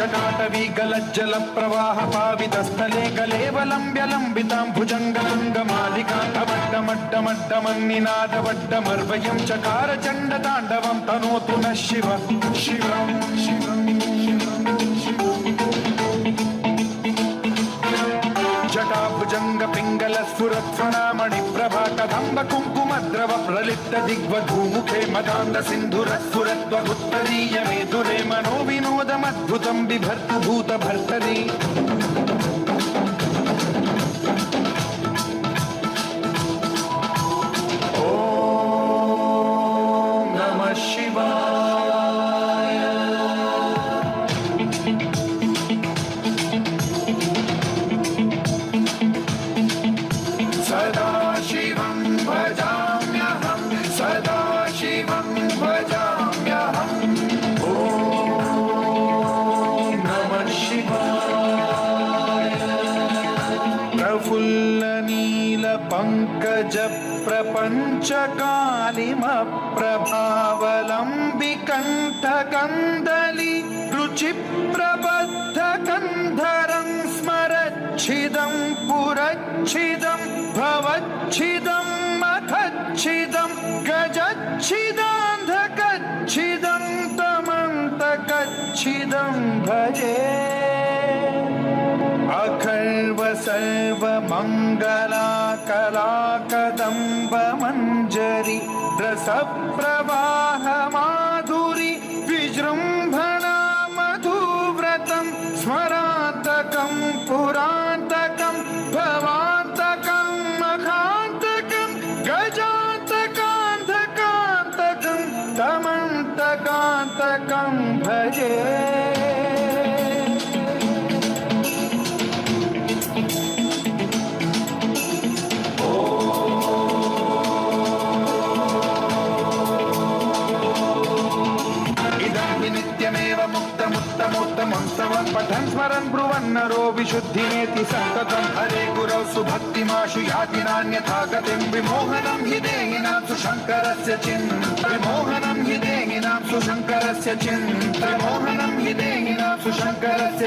जटाटवीगलज्जलप्रवाहपावितस्थले कलेवलम्ब्यलम्बितां भुजङ्गतुङ्गमालिकान्तवड्डमड्डमड्डमन्निनादवड्डमर्वयं चकार चण्डताण्डवं तनोतु नः शिव शिवं शिवं जटाभुजङ्गपिङ्गलस्फुरत्स्वनामणिप्रभा कदम्ब कुङ्कुमद्रव प्रलिप्त दिग्वधूमुखे मदान्द सिन्धुरस्फुरत्वगुत्तरीय मेधुरे मनोविनोदमद्भुतं बिभर्तु भूतभर्तरि ॐ नमः शिवाय। सदाशिवं भजाम्यहं सदाशिवं भजाम्यहम् ॐ नमः शिवाय। प्रफुल्लनीलपङ्कजप्रपञ्चकालिमप्रभावलम्बिकण्ठकन्दली रुचिप्रबद्धकन्धरं स्मरच्छिदं पुरच्छिदं भवच्छिदं मखच्छिदं गजच्छिदान्धकच्छिदं तमन्तकच्छिदं भजे अखर्व सर्वमङ्गलाकलाकदम्ब मञ्जरी रसप्रवाह माधुरी विजृम्भणा मधुव्रतं स्मरान्तकं पुरान्तकं भवान्तकं मखान्तकं गजान्तकान्धकान्तकं तमन्तकान्तकं भजे उत्तमोत्तमोत्तमं पठन् स्मरन् ब्रुवन्नरो विशुद्धिमेति सन्ततं हरे गुरौ सुभक्तिमाशु याति नान्यथा गतिं विमोहनं हि देहिनां सुशङ्करस्य विमोहनं हि देहिनां सुशङ्करस्य विमोहनं हि देहिनां सुशङ्करस्य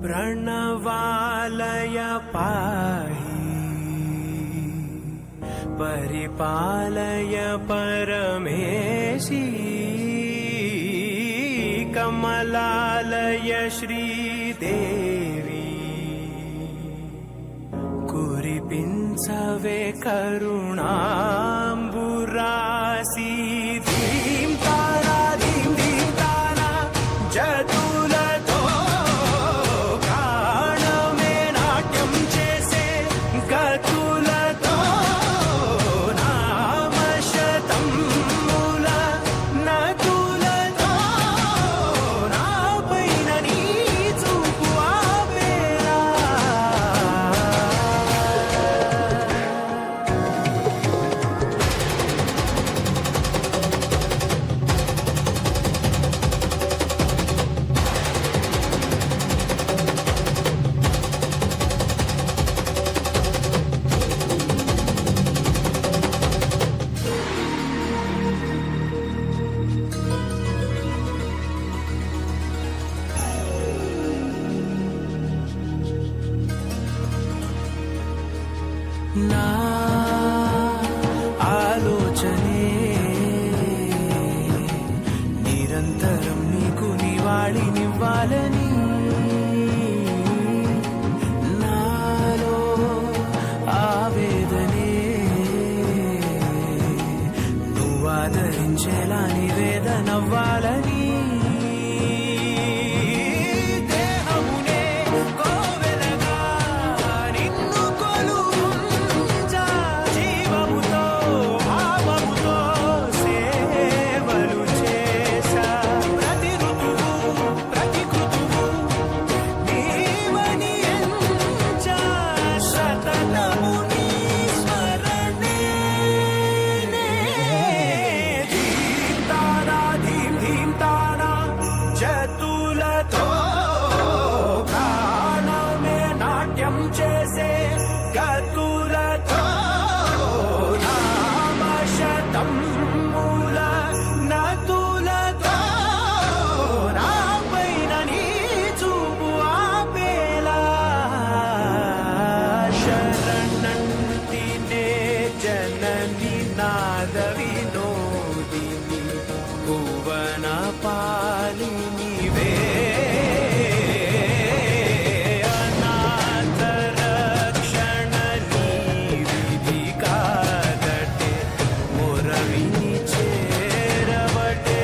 प्रणवालय पाहि परिपालय परमेशी कमलालय श्रीदेवी कुरिपिंचवे करुणाम्बुरासी धीं तारा धीं धीं तारा जतुलतो गानमे नाट्यं चेसे गतुलतो नामशतं मूल नतुलतो नापैन नी చూపు ఆపేలా నా ఆలోచనే నిరంతరం నీకు నివాళినివ్వాలని నాలో ఆవేదనే నువ్వు ఆదరించేలా నివేదనవ్వాలని దేహమునే కోవెలగా నిన్ను కొలువుంచా జీవముతో భావముతో సేవలు చేశా ప్రతి ఋతువు ప్రతి కృతువు నీవని ఎంచా సతతము నీ స్మరణే ధీం తారా ధీం ధీం తారా జతులతో గానమే నాట్యం చేసే గతులతో నామశతం మూల నతులతో నాపైన నీ చూపు ఆపేలా శరణంటినే జనని నాద వినోదిని భువన పాలినివే అనాథ రక్షణ నీ విధి కాదటే మొరవిని చేరవటే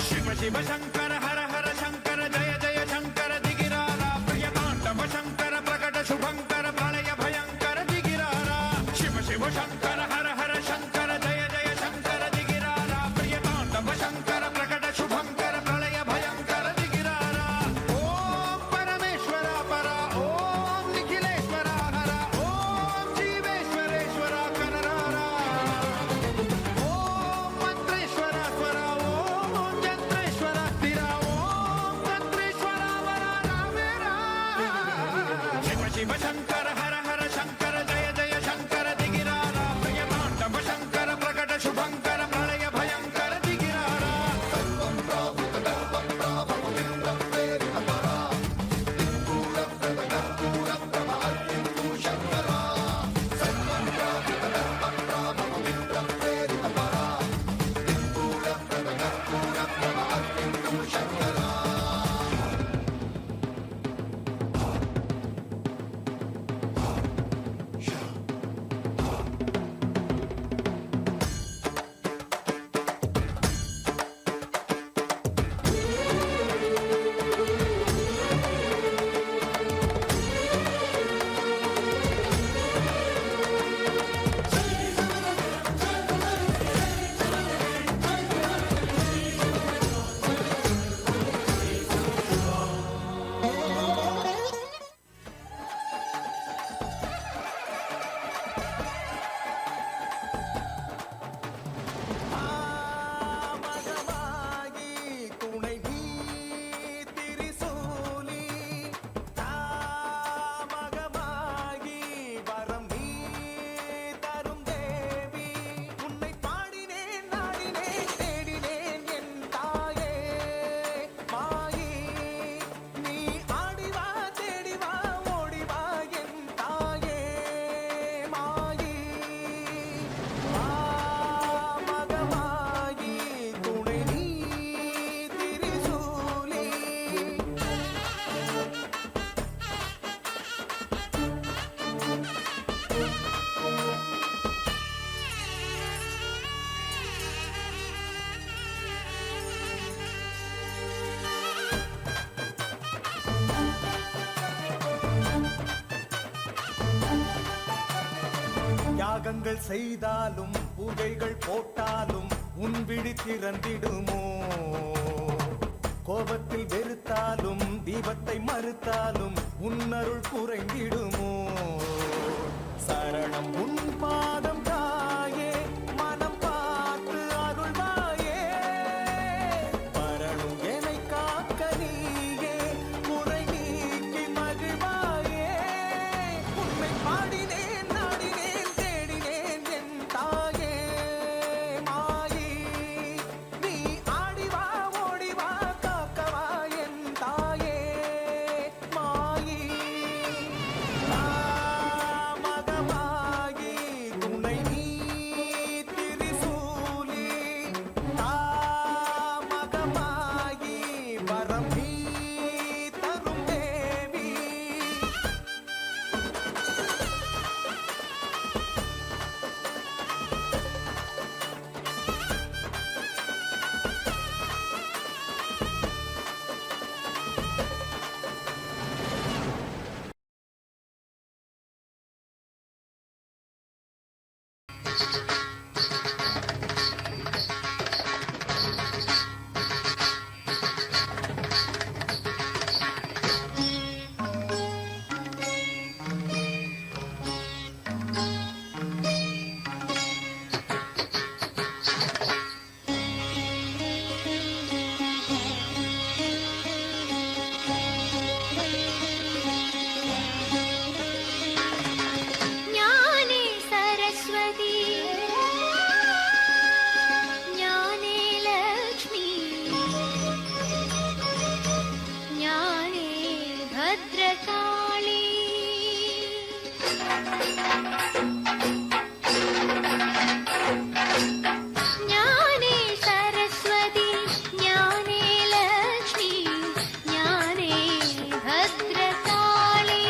శివ శివ శంకర హర హర శంకర జయ జయ శంకర దిగిరారా ప్రియ తాండవ శంకర ప్రకట శుభంకర ప్రళయ భయంకర దిగిరారా శివ శివ శంకర హర హర శంకర జయ జయ శంకర దిగిరారా ప్రియ తాండవ శంకర ప్రకట శుభంకర ప్రళయ భయంకర దిగిరారా ఓం పరమేశ్వర పర ఓం నిఖిలేశ్వర హర ఓం జీవేశ్వరేశ్వర కనరారా ఓం మంత్రేశ్వర స్వర ఓం జంత్రేశ్వర స్థిర ఓం తంత్రేశ్వర వర రావేరా శివ శివ శంకర హర హర శంకర జయ జయ శంకర దిగిరారా ప్రియ తాండవ శంకర ప్రకట శుభంకర ప్రళయ భయంకర దిగిరారా శివ யாகங்கள் செய்தாலும் பூஜைகள் போட்டாலும் உன் விழி திறந்திடுமோ? கோபத்தில் வெறுத்தாலும் தீபத்தை மறுத்தாலும் உன்னருள் குறைந்திடுமோ? சரணம் உன் பாதம் தாயே, மனம் பார்த்து அருள்வாயே. வரணும் என்னை காக்க நீயே, குறை நீக்கி மகிழ்வாயே. உன்னை பாடினேன், நாடினேன், தேடினேன் என் தாயே மாயி. நீ ஆடிவா ஓடிவா காக்கவா என் தாயே மாயி. மகமாகி துணை நீ திரிசூலி. மகமாகி வரம் நீ தரும் தேவி. ज्ञाने सरस्वती ज्ञाने लक्ष्मी ज्ञाने भद्रकाली ज्ञाने सरस्वती ज्ञाने लक्ष्मी ज्ञाने भद्रकाली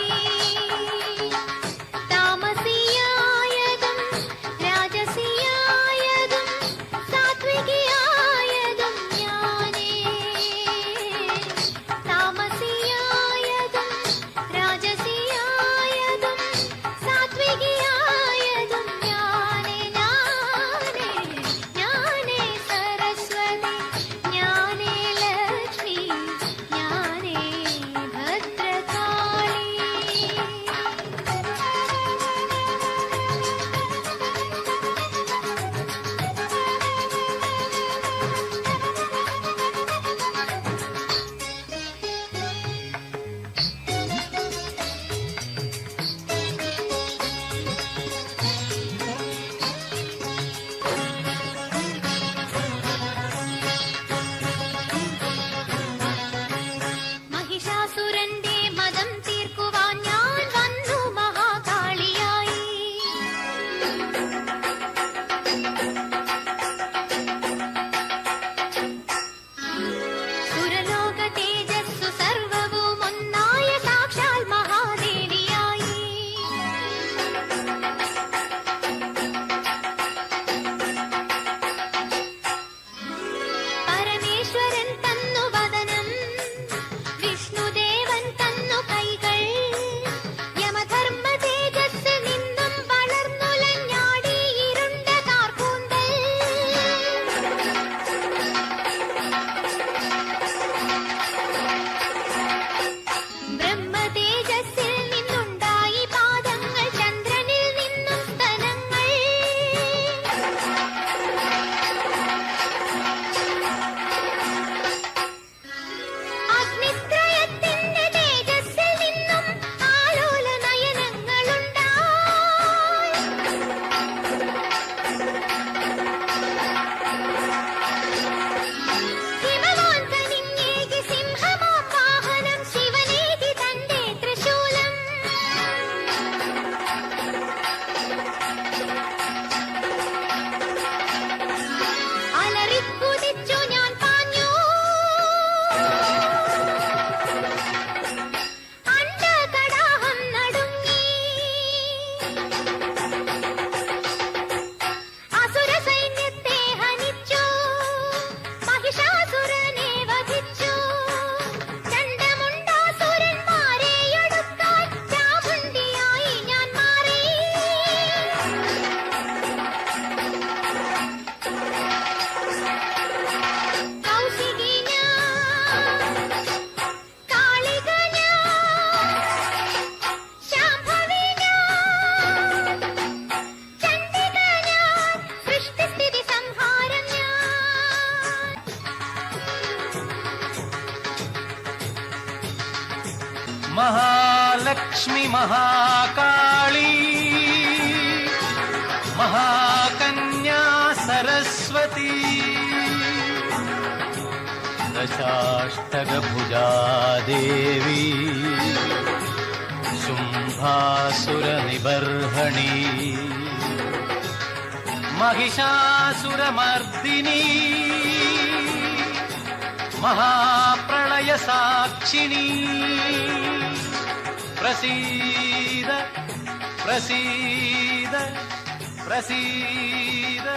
तामसियायदं राजसियायदं सात्विकियायदं ज्ञाने तामसियायदं महालक्ष्मी महाकाली महाकन्या सरस्वती दशाष्टकभुजा देवी शुम्भासुरनिबर्हणि महिषासुरमर्दिनी महाप्रलयसाक्षिणी प्रसीद प्रसीद प्रसीद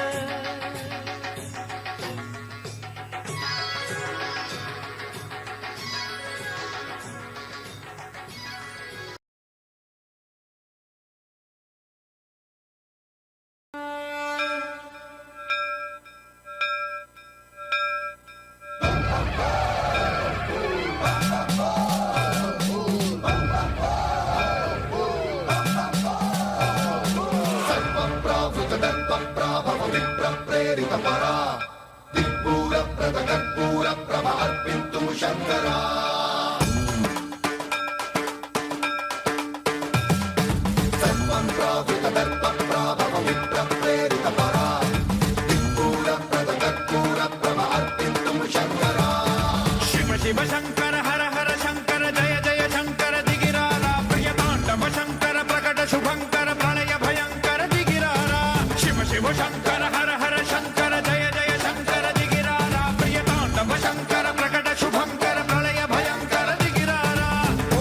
शिव शिव शंकर हर हर शंकर जय जय शंकर दिगिरारा प्रिय तांडव शंकर प्रकट शुभंकर प्रलय भयंकर दिगिरारा शिव शिव शंकर हर हर शंकर जय जय शंकर दिगिरारा प्रिय तांडव शंकर प्रकट शुभंकर प्रलय भयंकर दिगिरारा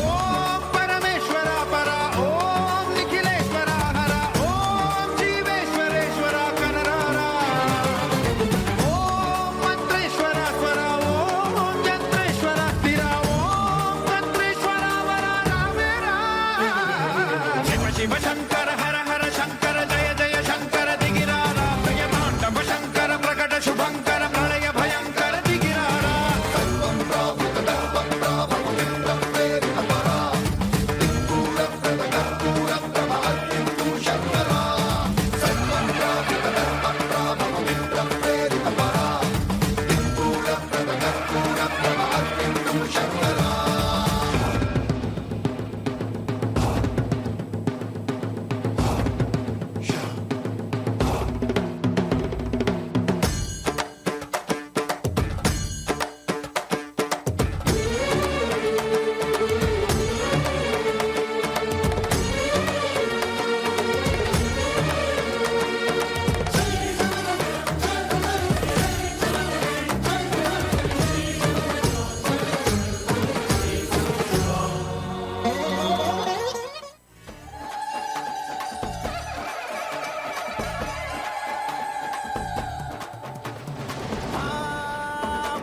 ओम परमेश्वरा परा ओम निखिलेश्वरा हरा ओम जीवेश्वरेश्वरा कनरारा ओम मंत्रेश्वरा स्वरा ओम यंत्रेश्वरा स्थिरा ओम तंत्रेश्वरा वरा रामेरा शिव शिव शंकर हर हर शंकर जय जय शंकर दिगिरारा प्रिय तांडव शंकर प्रकट शुभंकर प्रलय भयंकर दिगिरारा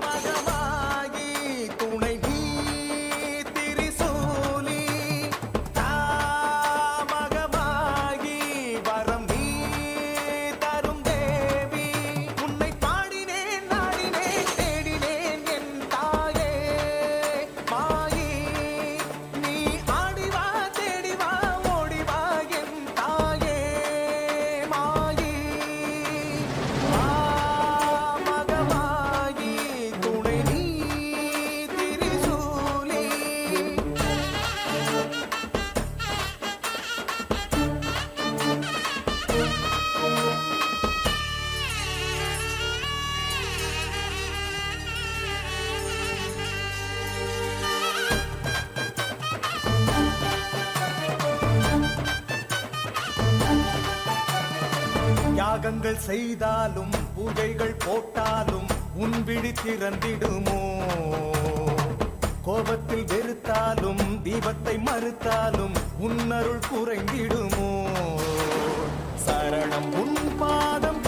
மகமாகி துணை நீ திரிசூலி தாமகமாகி வரம் நீ தரும் தேவி உன்னை பாடினேன் நாடினேன் தேடினேன் என் தாயே மாயி நீ ஆடிவா தேடிவா ஓடிவா என் தாயே மாயி மகமாகி துணை நீ திரிசூலி யாகங்கள் செய்தாலும் பூஜைகள் போட்டாலும் உன் விழி திறந்திடுமோ கோபத்தில் வெறுத்தாலும் தீபத்தை மறுத்தாலும் உன் அருள் குறைந்திடுமோ சரணம் உன் பாதம்